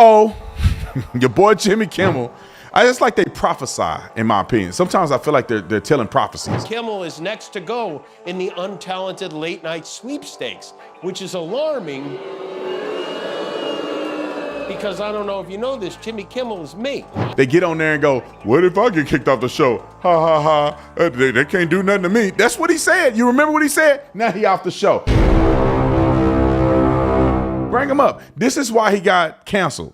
Uh-oh, your boy Jimmy Kimmel. It's like they prophesy, in my opinion. Sometimes I feel like they're telling prophecies. Kimmel is next to go in the untalented late-night sweepstakes, which is alarming because I don't know if you know this, Jimmy Kimmel is me. They get on there and go, what if I get kicked off the show? Ha, ha, ha. They can't do nothing to me. That's what he said. You remember what he said? Now he off the show. Bring him up. This is why he got canceled.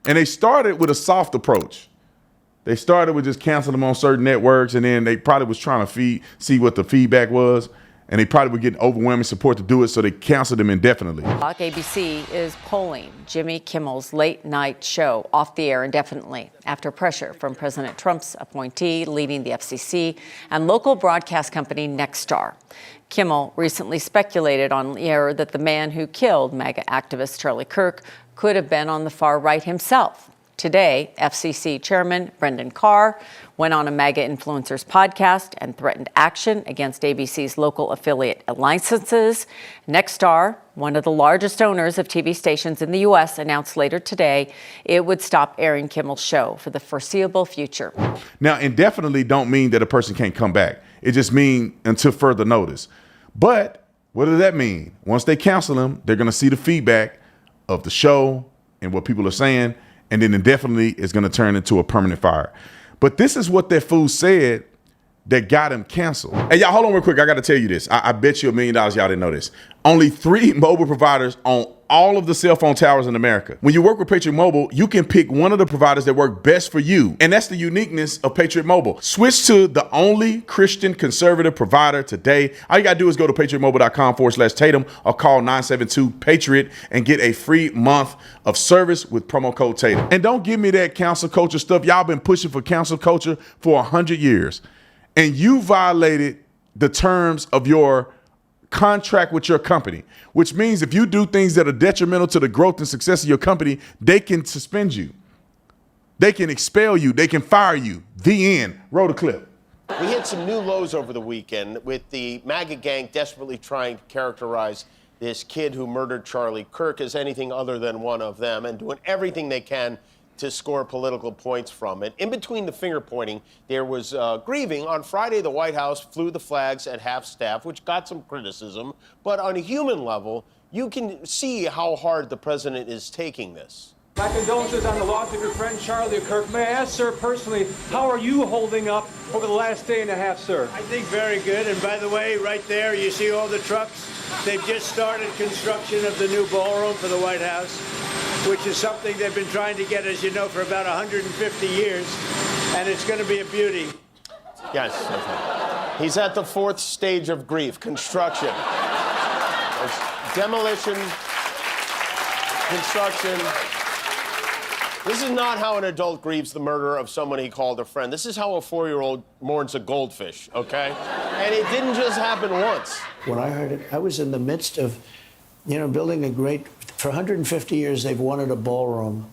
And they started with a soft approach. They started with just canceling him on certain networks, and then they probably was trying to see what the feedback was, and they probably were getting overwhelming support to do it, so they canceled him indefinitely. ABC is pulling Jimmy Kimmel's late night show off the air indefinitely after pressure from President Trump's appointee leading the FCC and local broadcast company Nexstar. Kimmel recently speculated on the air that the man who killed MAGA activist Charlie Kirk could have been on the far right himself. Today, FCC Chairman Brendan Carr went on a MAGA influencers podcast and threatened action against ABC's local affiliate licenses. Nexstar, one of the largest owners of TV stations in the U.S., announced later today it would stop airing Kimmel's show for the foreseeable future. Now, indefinitely don't mean that a person can't come back. It just means until further notice. But what does that mean? Once they cancel him, they're going to see the feedback of the show and what people are saying, and then indefinitely is going to turn into a permanent fire. But this is what that fool said that got him canceled. Hey, y'all, hold on real quick. I got to tell you this. I bet you $1 million y'all didn't know this. Only 3 mobile providers on all of the cell phone towers in America. When you work with Patriot Mobile, you can pick one of the providers that work best for you. And that's the uniqueness of Patriot Mobile. Switch to the only Christian conservative provider today. All you got to do is go to patriotmobile.com/Tatum or call 972-PATRIOT and get a free month of service with promo code Tatum. And don't give me that cancel culture stuff. Y'all been pushing for cancel culture for 100 years. And you violated the terms of your contract with your company, which means if you do things that are detrimental to the growth and success of your company, they can suspend you. They can expel you. They can fire you. The end. Roll the clip. We hit some new lows over the weekend with the MAGA gang desperately trying to characterize this kid who murdered Charlie Kirk as anything other than one of them and doing everything they can to score political points from it. In between the finger pointing, there was grieving. On Friday, the White House flew the flags at half-staff, which got some criticism. But on a human level, you can see how hard the president is taking this. My condolences on the loss of your friend Charlie Kirk. May I ask, sir, personally, how are you holding up over the last day and a half, sir? I think very good. And by the way, right there, you see all the trucks? They've just started construction of the new ballroom for the White House, which is something they've been trying to get, as you know, for about 150 years. And it's going to be a beauty. Yes. He's at the 4th stage of grief, construction. There's demolition, construction. This is not how an adult grieves the murder of someone he called a friend. This is how a 4-year-old mourns a goldfish, okay? And it didn't just happen once. When I heard it, I was in the midst of, building a great, for 150 years, they've wanted a ballroom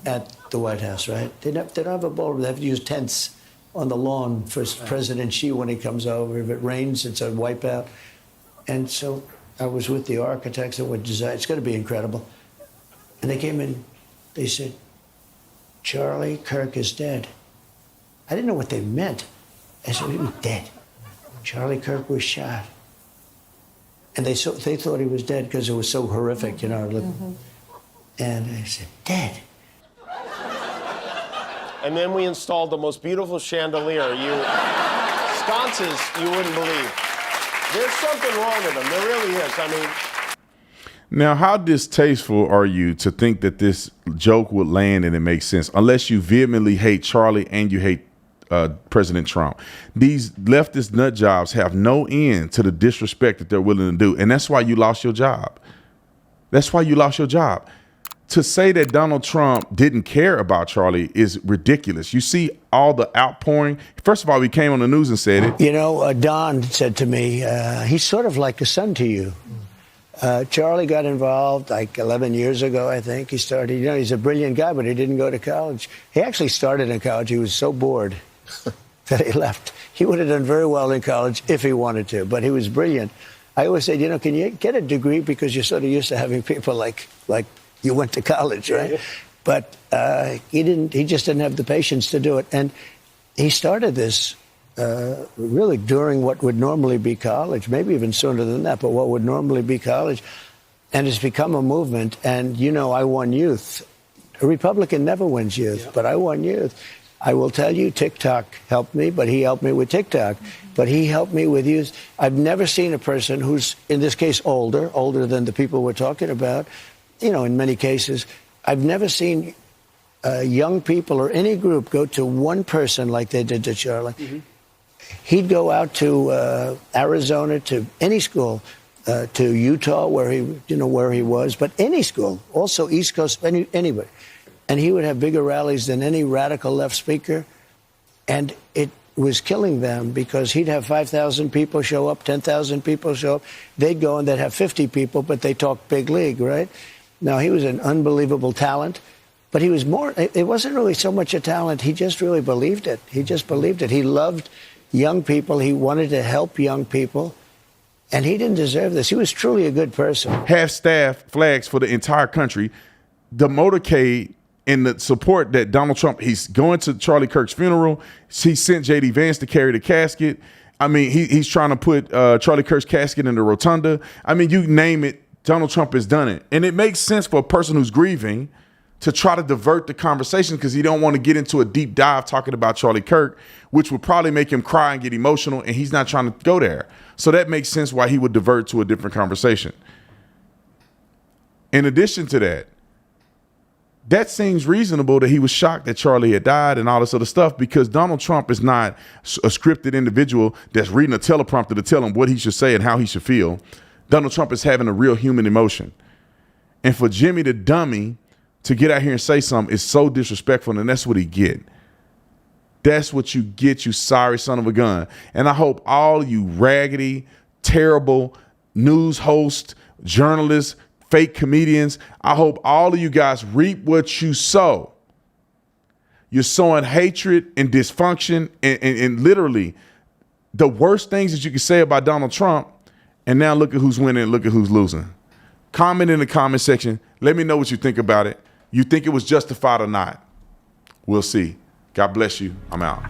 at the White House, right? They don't have a ballroom. They have to use tents on the lawn for President Xi when he comes over. If it rains, it's a wipeout. And so I was with the architects that would design. It's going to be incredible. And they came in, they said, Charlie Kirk is dead. I didn't know what they meant. I said, he was dead. Charlie Kirk was shot. And they thought he was dead because it was so horrific, And I said, dead. And then we installed the most beautiful chandelier. Sconces you wouldn't believe. There's something wrong with them. There really is. I mean. Now, how distasteful are you to think that this joke would land and it makes sense, unless you vehemently hate Charlie and you hate President Trump? These leftist nut jobs have no end to the disrespect that they're willing to do. And that's why you lost your job. That's why you lost your job. To say that Donald Trump didn't care about Charlie is ridiculous. You see all the outpouring. First of all, we came on the news and said it. Don said to me, he's sort of like a son to you. Charlie got involved like 11 years ago, I think. He started, he's a brilliant guy, but he didn't go to college. He actually started in college. He was so bored that he left. He would have done very well in college if he wanted to, but he was brilliant. I always said, can you get a degree because you're sort of used to having people like you went to college, right? but he didn't. He just didn't have the patience to do it. And he started this really during what would normally be college, maybe even sooner than that, but what would normally be college. And it's become a movement. And, you know, I won youth. A Republican never wins youth, but I won youth. I will tell you, TikTok helped me, but he helped me with TikTok. But he helped me with youth. I've never seen a person who's, in this case, older than the people we're talking about, you know, in many cases. I've never seen young people or any group go to one person like they did to Charlie. He'd go out to Arizona, to any school, to Utah, where he was, but any school, also East Coast, anywhere. And he would have bigger rallies than any radical left speaker. And it was killing them because he'd have 5,000 people show up, 10,000 people show up. They'd go and they'd have 50 people, but they talk big league, right? Now, he was an unbelievable talent, but he was more, it wasn't really so much a talent. He just really believed it. He just believed it. He loved young people. He wanted to help young people. And he didn't deserve this. He was truly a good person. Half-staff flags for the entire country. The motorcade and the support that Donald Trump, he's going to Charlie Kirk's funeral. He sent J.D. Vance to carry the casket. I mean, he's trying to put Charlie Kirk's casket in the rotunda. I mean, you name it, Donald Trump has done it. And it makes sense for a person who's grieving to try to divert the conversation because he don't want to get into a deep dive talking about Charlie Kirk, which would probably make him cry and get emotional, and he's not trying to go there. So that makes sense why he would divert to a different conversation. In addition to that, that seems reasonable that he was shocked that Charlie had died and all this other stuff because Donald Trump is not a scripted individual that's reading a teleprompter to tell him what he should say and how he should feel. Donald Trump is having a real human emotion. And for Jimmy the dummy to get out here and say something is so disrespectful, and that's what he get. That's what you get, you sorry son of a gun. And I hope all you raggedy, terrible news hosts, journalists, fake comedians, I hope all of you guys reap what you sow. You're sowing hatred and dysfunction and literally the worst things that you can say about Donald Trump. And now look at who's winning, look at who's losing. Comment in the comment section. Let me know what you think about it. You think it was justified or not? We'll see. God bless you. I'm out.